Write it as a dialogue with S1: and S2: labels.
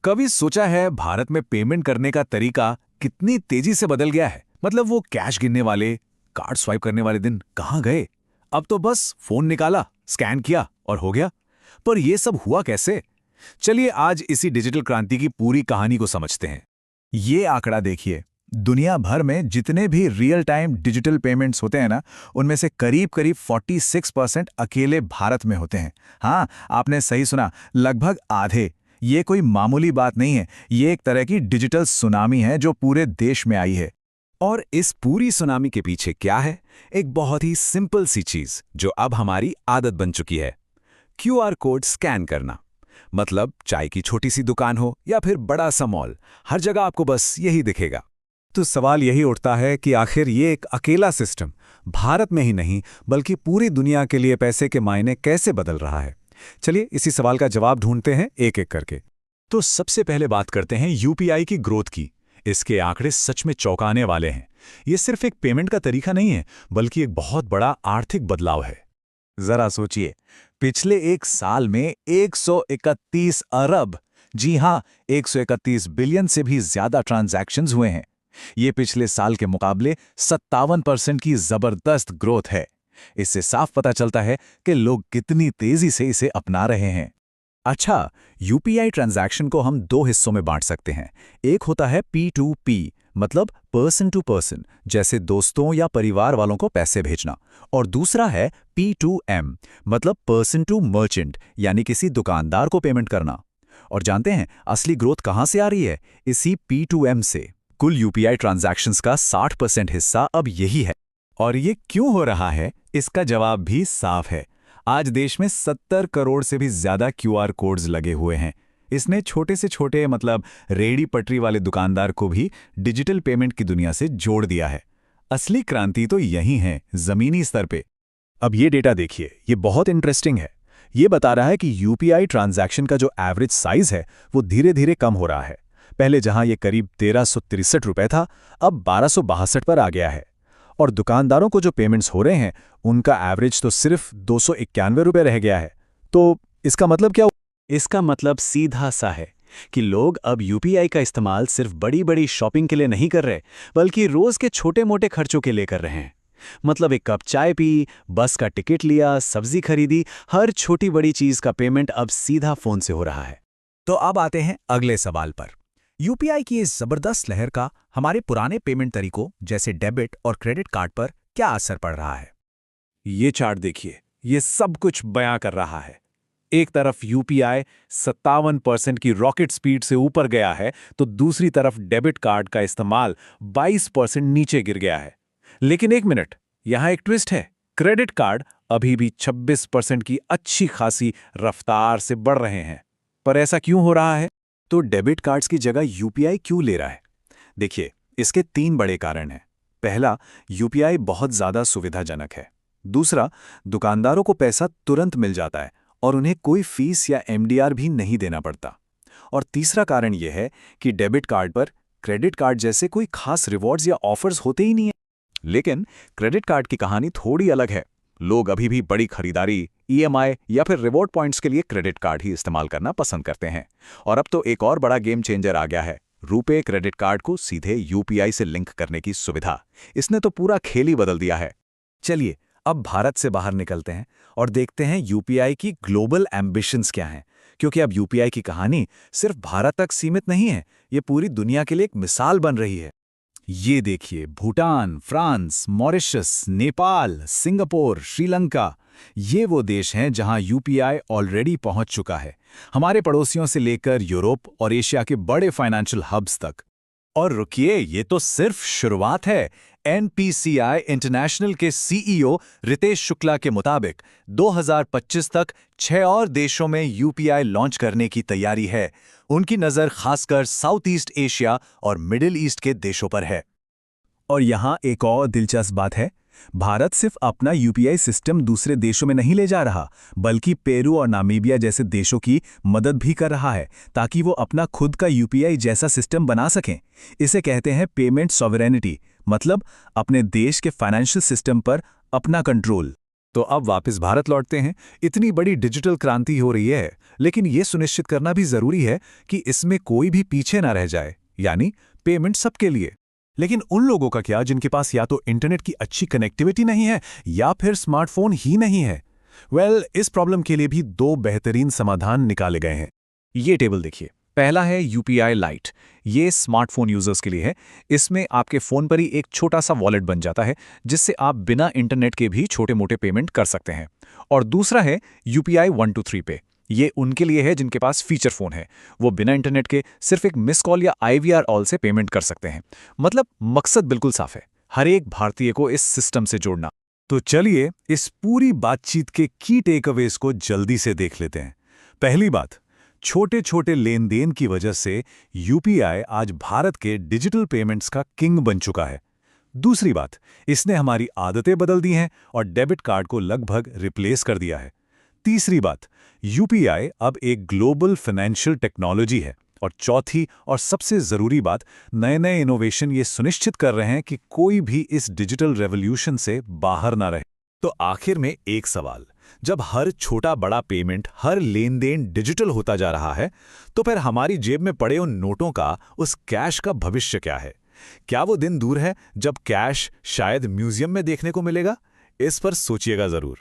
S1: कभी सोचा है भारत में पेमेंट करने का तरीका कितनी तेजी से बदल गया है? मतलब वो कैश गिनने वाले, कार्ड स्वाइप करने वाले दिन कहाँ गए? अब तो बस फोन निकाला, स्कैन किया और हो गया। पर ये सब हुआ कैसे? चलिए आज इसी डिजिटल क्रांति की पूरी कहानी को समझते हैं।
S2: ये आंकड़ा देखिए। दुनिया भर में जितने भी रियल टाइम डिजिटल पेमेंट्स होते हैं ना, उनमें से करीब करीब 46% अकेले भारत में होते हैं। हाँ, आपने सही सुना, लगभग आधे। ये कोई मामूली बात नहीं है, ये एक तरह की डिजिटल सुनामी है जो पूरे देश में आई है।
S1: और इस पूरी सुनामी के पीछे क्या है? एक बहुत ही सिंपल सी चीज जो अब हमारी आदत बन चुकी है। क्यूआर कोड स्कैन करना। मतलब चाय की छोटी सी दुकान हो या फिर बड़ा सा मॉल, हर जगह आपको बस यही दिखेगा। तो सवाल यही उठता है कि आखिर ये एक अकेला सिस्टम भारत में ही नहीं बल्कि पूरी दुनिया के लिए पैसे के मायने कैसे बदल रहा है? चलिए इसी सवाल का जवाब ढूंढते हैं एक एक करके। तो सबसे पहले बात करते हैं यूपीआई की ग्रोथ की। इसके आंकड़े सच में चौंकाने वाले हैं। ये सिर्फ एक पेमेंट का तरीका नहीं है, बल्कि एक बहुत बड़ा आर्थिक बदलाव है।
S2: जरा सोचिए, पिछले एक साल में 131 अरब, जी हां, 131 बिलियन से भी ज्यादा ट्रांजैक्शंस हुए हैं। ये पिछले साल के मुकाबले 57% की जबरदस्त ग्रोथ है। इससे साफ पता चलता है कि लोग कितनी तेजी से इसे अपना रहे हैं। अच्छा, यूपीआई ट्रांजैक्शन को हम दो हिस्सों में बांट सकते हैं। एक होता है P2P, मतलब पर्सन टू पर्सन, जैसे दोस्तों या परिवार वालों को पैसे भेजना। और दूसरा है P2M, मतलब पर्सन टू मर्चेंट, यानी किसी दुकानदार को पेमेंट करना। और जानते हैं असली ग्रोथ कहां से आ रही है? इसी P2M से। कुल यूपीआई ट्रांजैक्शंस का 60% हिस्सा अब यही है। और ये क्यों हो रहा है, इसका जवाब भी साफ है। आज देश में 70 करोड़ से भी ज्यादा क्यूआर कोड्स लगे हुए हैं। इसने छोटे से छोटे, मतलब रेहड़ी पटरी वाले दुकानदार को भी डिजिटल पेमेंट की दुनिया से जोड़ दिया है। असली क्रांति तो यही है, जमीनी स्तर पे। अब ये डेटा देखिए, ये बहुत इंटरेस्टिंग है। ये बता रहा है कि यूपीआई ट्रांजैक्शन का जो एवरेज साइज है वो धीरे धीरे कम हो रहा है। पहले जहां ये करीब 1363 रुपए था, अब 1262 पर आ गया है। और दुकानदारों को जो पेमेंट्स हो रहे हैं उनका एवरेज तो सिर्फ 291 रुपए रह गया है। तो इसका मतलब क्या?
S1: इसका मतलब सीधा सा है कि लोग अब यूपीआई का इस्तेमाल सिर्फ बड़ी बड़ी शॉपिंग के लिए नहीं कर रहे, बल्कि रोज के छोटे मोटे खर्चों के लिए कर रहे हैं। मतलब एक कप चाय पी, बस का टिकट लिया, सब्जी खरीदी, हर छोटी बड़ी चीज का पेमेंट अब सीधा फोन से हो रहा है।
S2: तो अब आते हैं अगले सवाल पर। यूपीआई की इस जबरदस्त लहर का हमारे पुराने पेमेंट तरीकों जैसे डेबिट और क्रेडिट कार्ड पर क्या असर पड़ रहा है?
S1: ये चार्ट देखिए, ये सब कुछ बयां कर रहा है। एक तरफ यूपीआई 57% की रॉकेट स्पीड से ऊपर गया है, तो दूसरी तरफ डेबिट कार्ड का इस्तेमाल 22% नीचे गिर गया है। लेकिन एक मिनट, यहां एक ट्विस्ट है। क्रेडिट कार्ड अभी भी 26% की अच्छी खासी रफ्तार से बढ़ रहे हैं। पर ऐसा क्यों हो रहा है? तो डेबिट कार्ड्स की जगह यूपीआई क्यों ले रहा है? देखिए, इसके 3 बड़े कारण हैं। पहला, यूपीआई बहुत ज्यादा सुविधाजनक है। दूसरा, दुकानदारों को पैसा तुरंत मिल जाता है और उन्हें कोई फीस या एमडीआर भी नहीं देना पड़ता। और तीसरा कारण यह है कि डेबिट कार्ड पर क्रेडिट कार्ड जैसे कोई खास रिवॉर्ड्स या ऑफर्स होते ही नहीं है। लेकिन क्रेडिट कार्ड की कहानी थोड़ी अलग है। लोग अभी भी बड़ी खरीदारी, ईएमआई या फिर रिवॉर्ड पॉइंट्स के लिए क्रेडिट कार्ड ही इस्तेमाल करना पसंद करते हैं। और अब तो एक और बड़ा गेम चेंजर आ गया है, रुपे क्रेडिट कार्ड को सीधे यूपीआई से लिंक करने की सुविधा। इसने तो पूरा खेल ही बदल दिया है।
S2: चलिए अब भारत से बाहर निकलते हैं और देखते हैं यूपीआई की ग्लोबल एम्बिशंस क्या हैं। क्योंकि अब यूपीआई की कहानी सिर्फ भारत तक सीमित नहीं है, ये पूरी दुनिया के लिए एक मिसाल बन रही है। ये देखिए, Bhutan, France, Mauritius, Nepal, Singapore, Sri Lanka, ये वो देश हैं जहां यूपीआई ऑलरेडी पहुंच चुका है। हमारे पड़ोसियों से लेकर यूरोप और एशिया के बड़े फाइनेंशियल हब्स तक। और रुकिए, ये तो सिर्फ शुरुआत है। एनपीसीआई इंटरनेशनल के सीईओ रितेश शुक्ला के मुताबिक 2025 तक 6 और देशों में यूपीआई लॉन्च करने की तैयारी है। उनकी नज़र खासकर साउथ ईस्ट एशिया और मिडिल ईस्ट के देशों पर है। और यहाँ एक और दिलचस्प बात है, भारत सिर्फ अपना यूपीआई सिस्टम दूसरे देशों में नहीं ले जा रहा, बल्कि पेरू और नामीबिया जैसे देशों की मदद भी कर रहा है ताकि वो अपना खुद का यूपीआई जैसा सिस्टम बना सकें। इसे कहते हैं पेमेंट सॉवरेनिटी, मतलब अपने देश के फाइनेंशियल सिस्टम पर अपना कंट्रोल।
S1: तो अब वापस भारत लौटते हैं। इतनी बड़ी डिजिटल क्रांति हो रही है, लेकिन ये सुनिश्चित करना भी जरूरी है कि इसमें कोई भी पीछे ना रह जाए, यानी पेमेंट सबके लिए। लेकिन उन लोगों का क्या जिनके पास या तो इंटरनेट की अच्छी कनेक्टिविटी नहीं है या फिर स्मार्टफोन ही नहीं है? इस प्रॉब्लम के लिए भी दो बेहतरीन समाधान निकाले गए हैं। ये टेबल देखिए। पहला है यूपीआई लाइट। ये स्मार्टफोन यूजर्स के लिए है। इसमें आपके फोन पर ही एक छोटा सा वॉलेट बन जाता है, जिससे आप बिना इंटरनेट के भी छोटे मोटे पेमेंट कर सकते हैं। और दूसरा है यूपीआई 123 पे। ये उनके लिए है जिनके पास फीचर फोन है। वो बिना इंटरनेट के सिर्फ एक मिस कॉल या आईवीआर ऑल से पेमेंट कर सकते हैं। मतलब मकसद बिल्कुल साफ है, हर एक भारतीय को इस सिस्टम से जोड़ना। तो चलिए इस पूरी बातचीत के की टेकअवेज को जल्दी से देख लेते हैं। पहली बात, छोटे छोटे लेन देन की वजह से यूपीआई आज भारत के डिजिटल पेमेंट्स का किंग बन चुका है। दूसरी बात, इसने हमारी आदतें बदल दी हैं और डेबिट कार्ड को लगभग रिप्लेस कर दिया है। तीसरी बात, यूपीआई अब एक ग्लोबल फाइनेंशियल टेक्नोलॉजी है। और चौथी और सबसे जरूरी बात, नए नए इनोवेशन ये सुनिश्चित कर रहे हैं कि कोई भी इस डिजिटल रेवोल्यूशन से बाहर ना रहे। तो आखिर में एक सवाल, जब हर छोटा बड़ा पेमेंट, हर लेन देन डिजिटल होता जा रहा है, तो फिर हमारी जेब में पड़े उन नोटों का, उस कैश का भविष्य क्या है? क्या वो दिन दूर है जब कैश शायद म्यूजियम में देखने को मिलेगा? इस पर सोचिएगा जरूर।